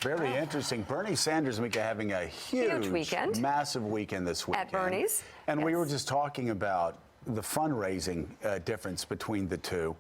Very interesting. Bernie Sanders, Mika, having a huge weekend. Massive weekend this weekend. At Bernie's. And we were just talking about the fundraising difference between the two.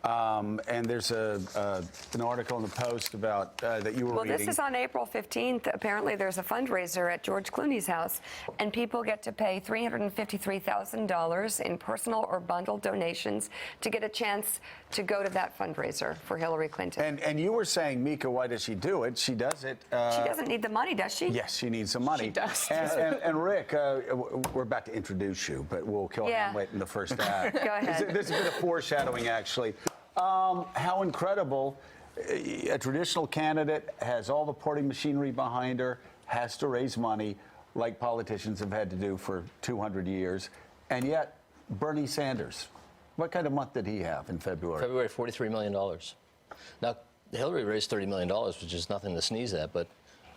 And there's an article in the Post about that you were reading. Well, this is on April 15th. Apparently, there's a fundraiser at George Clooney's house, and people get to pay $353,000 in personal or bundled donations to get a chance to go to that fundraiser for Hillary Clinton. And you were saying, Mika, why does she do it? She does it. She doesn't need the money, does she? Yes, she needs some money. She does. And Rick, we're about to introduce you, but we'll kill Hamlet in the first act. Go ahead. This is a bit of foreshadowing, actually. How incredible. A traditional candidate has all the party machinery behind her, has to raise money like politicians have had to do for 200 years. And yet, Bernie Sanders, what kind of month did he have in February? February, $43 million. Now, Hillary raised $30 million, which is nothing to sneeze at, but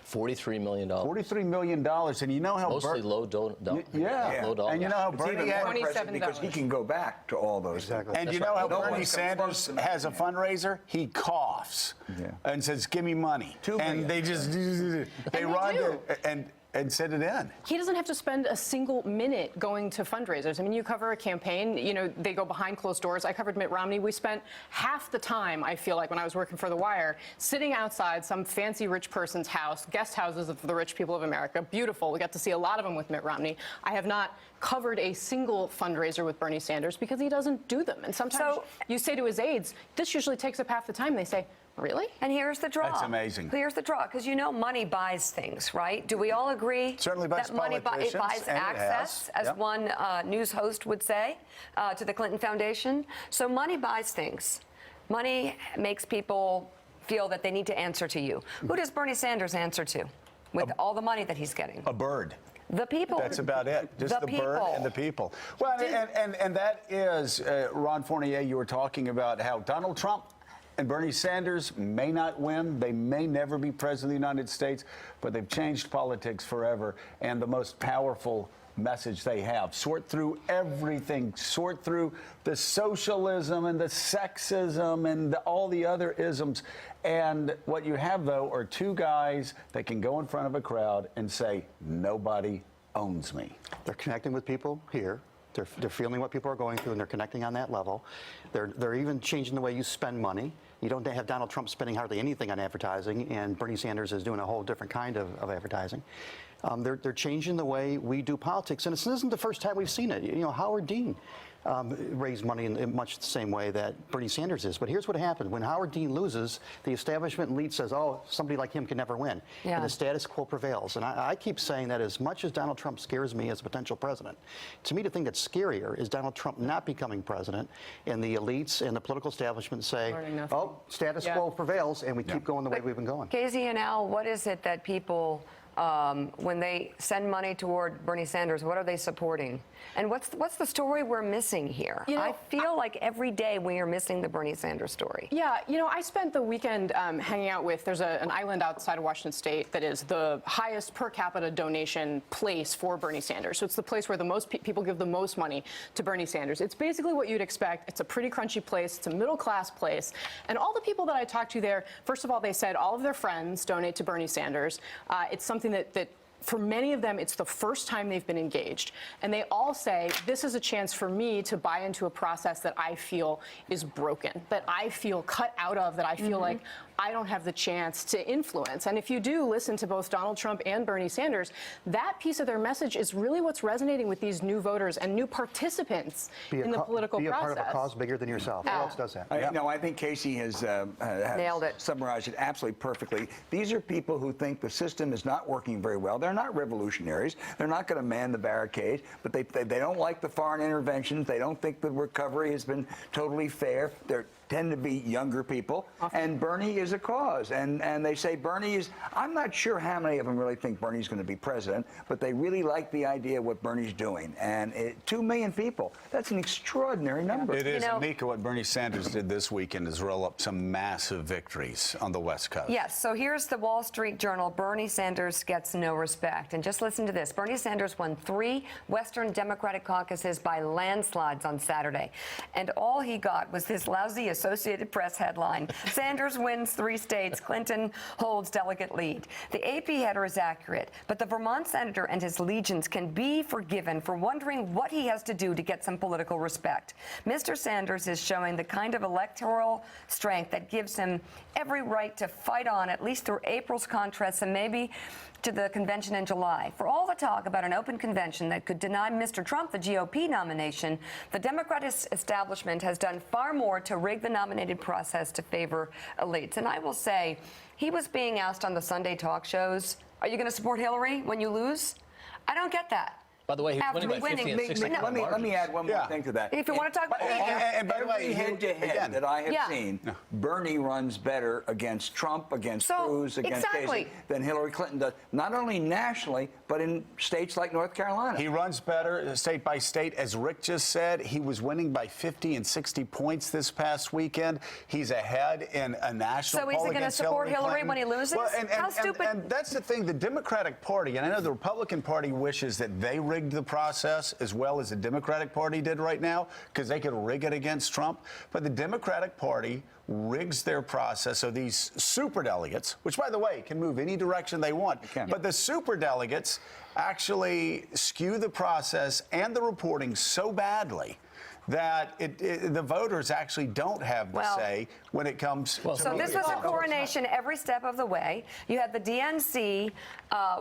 $43 million. $43 million, and you know how mostly low dollar. And you know how Bernie more impressive because he can go back to all those. Exactly. And you know how Bernie Sanders has a fundraiser? He coughs and says, "Give me money," and they just they run and send it in. He doesn't have to spend a single minute going to fundraisers. I mean, you cover a campaign, you know, they go behind closed doors. I covered Mitt Romney. We spent half the time, I feel like, when I was working for The Wire, sitting outside some fancy rich person's house, guest houses of the rich people of America. Beautiful. We got to see a lot of them with Mitt Romney. I have not covered a single fundraiser with Bernie Sanders because he doesn't do them. And sometimes you say to his aides, this usually takes up half the time. They say, really? And here's the draw. That's amazing. Here's the draw, because you know money buys things, right? Do we all agree? Certainly buys that money politicians, it buys access, as one news host would say, to the Clinton Foundation. So money buys things. Money makes people feel that they need to answer to you. Who does Bernie Sanders answer to with all the money that he's getting? A bird. The people. That's about it. Just the bird and the people. Well, and that is, Ron Fournier, you were talking about how Donald Trump and Bernie Sanders may not win. They may never be president of the United States, but they've changed politics forever. And the most powerful message they have: sort through everything, sort through the socialism and the sexism and all the other isms. And what you have, though, are two guys that can go in front of a crowd and say, nobody owns me. They're connecting with people here. They're feeling what people are going through, and they're connecting on that level. They're even changing the way you spend money. You don't have Donald Trump spending hardly anything on advertising, and Bernie Sanders is doing a whole different kind of advertising. They're changing the way we do politics, and this isn't the first time we've seen it. You know, Howard Dean raised money in much the same way that Bernie Sanders is. But here's what happened. When Howard Dean loses, the establishment elite says, oh, somebody like him can never win. Yeah. And the status quo prevails. And I keep saying that as much as Donald Trump scares me as a potential president, to me the thing that's scarier is Donald Trump not becoming president, and the elites and the political establishment say, oh, status quo prevails, and we keep going the way we've been going. Casey and Al, what is it that people, when they send money toward Bernie Sanders, what are they supporting? And what's the story we're missing here? You know, I feel like every day we are missing the Bernie Sanders story. Yeah, you know, I spent the weekend hanging out with, there's an island outside of Washington State that is the highest per capita donation place for Bernie Sanders. So it's the place where the most people give the most money to Bernie Sanders. It's basically what you'd expect. It's a pretty crunchy place. It's a middle-class place. And all the people that I talked to there, first of all, they said all of their friends donate to Bernie Sanders. It's something that for many of them, it's the first time they've been engaged. And they all say, this is a chance for me to buy into a process that I feel is broken, that I feel cut out of, that I feel like I don't have the chance to influence. And if you do listen to both Donald Trump and Bernie Sanders, that piece of their message is really what's resonating with these new voters and new participants in the political process. Be a part of a cause bigger than yourself. Who else does that? No, I think Casey has nailed it. Summarized it absolutely perfectly. These are people who think the system is not working very well. They're not revolutionaries. They're not going to man the barricade, but they don't like the foreign interventions. They don't think the recovery has been totally fair. They tend to be younger people, and Bernie is a cause. And they say Bernie is, I'm not sure how many of them really think Bernie's going to be president, but they really like the idea of what Bernie's doing. And 2 million people, that's an extraordinary number. It is. And Mika, what Bernie Sanders did this weekend is roll up some massive victories on the West Coast. Yes, so here's the Wall Street Journal. Bernie Sanders gets no respect. And just listen to this. Bernie Sanders won 3 Western Democratic caucuses by landslides on Saturday. And all he got was this lousy Associated Press headline. Sanders wins 3 states. Clinton holds delegate lead. The AP header is accurate, but the Vermont senator and his legions can be forgiven for wondering what he has to do to get some political respect. Mr. Sanders is showing the kind of electoral strength that gives him every right to fight on, at least through April's contests and maybe to the convention in July. For all the talk about an open convention that could deny Mr. Trump the GOP nomination, the Democratic establishment has done far more to rig the nominated process to favor elites. And I will say, he was being asked on the Sunday talk shows, are you going to support Hillary when you lose? I don't get that. By the way, he's After winning by 50 and 60 No. Let me add one more thing to that. If you want to talk about And by the way, Every head-to-head that I have Yeah. seen, Bernie runs better against Trump, against So, Cruz, against exactly. Casey than Hillary Clinton does, not only nationally, but in states like North Carolina. He runs better state by state. As Rick just said, he was winning by 50 and 60 points this past weekend. He's ahead in a national So is poll he gonna against support Hillary Hillary when he Clinton. loses? How stupid- And that's the thing. The Democratic Party, and I know the Republican Party wishes that they rigged the process as well as the Democratic Party did right now, because they could rig it against Trump. But the Democratic Party rigs their process. So these superdelegates, which, by the way, can move any direction they want, but the superdelegates actually skew the process and the reporting so badly that the voters actually don't have the say when it comes to So this was a coronation every step of the way. You had the DNC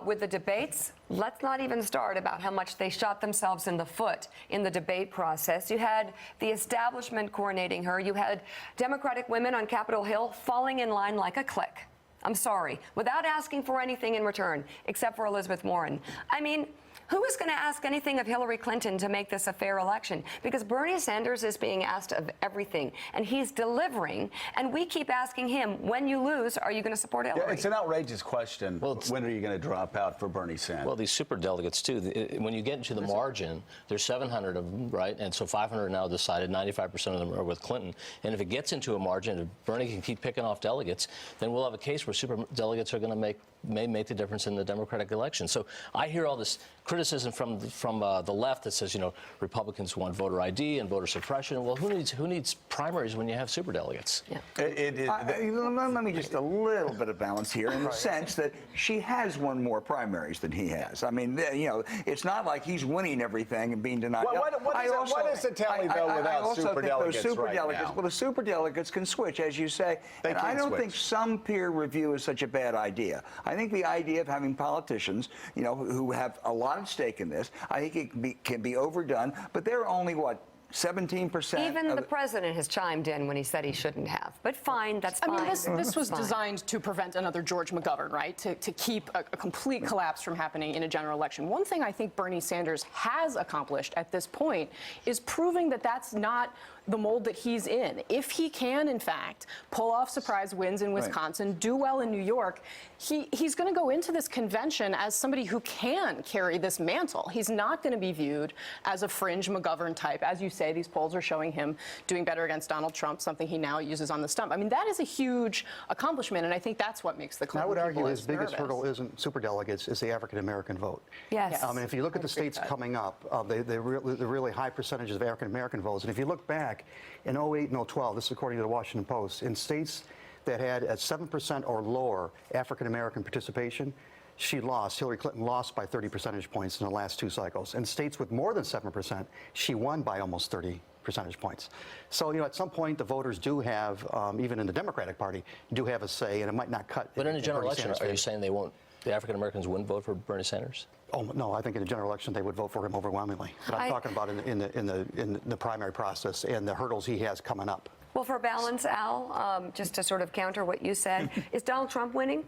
with the debates. Let's not even start about how much they shot themselves in the foot in the debate process. You had the establishment coronating her. You had Democratic women on Capitol Hill falling in line like a clique. I'm sorry, without asking for anything in return, except for Elizabeth Warren. I mean, who is going to ask anything of Hillary Clinton to make this a fair election? Because Bernie Sanders is being asked of everything, and he's delivering. And we keep asking him, when you lose, are you going to support Hillary? Yeah, it's an outrageous question. Well, when are you going to drop out for Bernie Sanders? Well, these super delegates, too, when you get into the margin, there's 700 of them, right? And so 500 now decided, 95% of them are with Clinton. And if it gets into a margin, if Bernie can keep picking off delegates, then we'll have a case where super delegates are going to may make the difference in the Democratic election. So I hear all this criticism from the left that says, you know, Republicans want voter ID and voter suppression. Well, who needs primaries when you have superdelegates? Yeah. Let me just a little bit of balance here in the sense that she has won more primaries than he has. I mean, you know, it's not like he's winning everything and being denied. What does it tell you, though, without superdelegates right now? Well, the superdelegates can switch, as you say. They and can I don't switch. think some peer review is such a bad idea. I think the idea of having politicians, you know, who have a lot at stake in this, I think it can be overdone. But they're only, what, 17%? Even the president has chimed in when he said he shouldn't have. But fine, that's fine. I mean, this was Fine. designed to prevent another George McGovern, right? To keep a complete collapse from happening in a general election. One thing I think Bernie Sanders has accomplished at this point is proving that that's not the mold that he's in. If he can, in fact, pull off surprise wins in Wisconsin, do well in New York, he's going to go into this convention as somebody who can carry this mantle. He's not going to be viewed as a fringe McGovern type. As you say, these polls are showing him doing better against Donald Trump, something he now uses on the stump. I mean, that is a huge accomplishment, and I think that's what makes the Clinton I would argue people his biggest nervous. hurdle isn't superdelegates, it's the African-American vote. Yes. And if you look at the states coming up, the really high percentages of African-American votes, and if you look back in 08 and 012, this is according to the Washington Post, in states that had at 7% or lower African-American participation, Hillary Clinton lost by 30 percentage points in the last 2 cycles. In states with more than 7%, she won by almost 30 percentage points. So, you know, at some point, the voters do have, even in the Democratic Party, do have a say, and it might not cut. But in a general Bernie election, Sanders' are you favor. saying the African Americans wouldn't vote for Bernie Sanders? Oh, no, I think in a general election they would vote for him overwhelmingly. But I'm talking about in the primary process and the hurdles he has coming up. Well, for balance, Al, just to sort of counter what you said, is Donald Trump winning?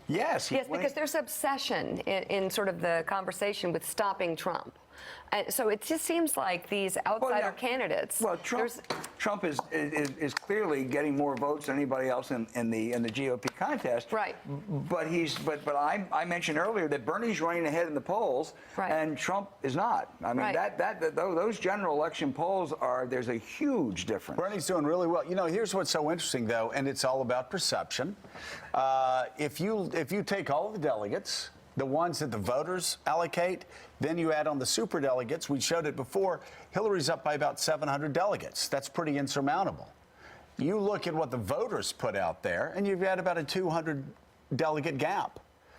Yes. Yes, because there's obsession in sort of the conversation with stopping Trump. So it just seems like these outsider candidates. Well, Trump is clearly getting more votes than anybody else in the GOP contest. Right. But I mentioned earlier that Bernie's running ahead in the polls, Right. and Trump is not. I mean, Right. those general election polls there's a huge difference. Bernie's doing really well. You know, here's what's so interesting, though, and it's all about perception. If you take all of the delegates, the ones that the voters allocate, then you add on the superdelegates. We showed it before. Hillary's up by about 700 delegates. That's pretty insurmountable. You look at what the voters put out there, and you've got about a 200 delegate gap.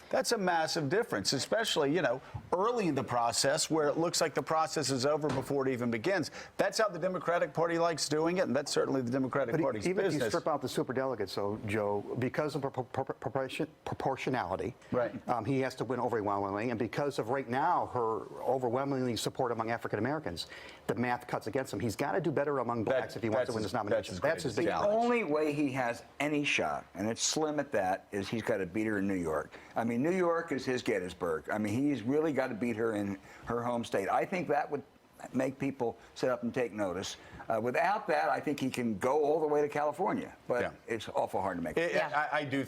That's a massive difference, especially, you know, early in the process where it looks like the process is over before it even begins. That's how the Democratic Party likes doing it, and that's certainly the Democratic Party's even business. if you strip out the superdelegates, so Joe, because of proportionality, right. He has to win overwhelmingly, and because of right now her overwhelmingly support among African Americans, the math cuts against him. He's got to do better among blacks if he wants to win this nomination. That's his big The challenge. only way he has any shot, and it's slim at that, is he's got to beat her in New York. I mean, New York is his Gettysburg. I mean, he's really got to beat her in her home state. I think that would make people sit up and take notice. Without that, I think he can go all the way to California, but it's awful hard to make. I do think.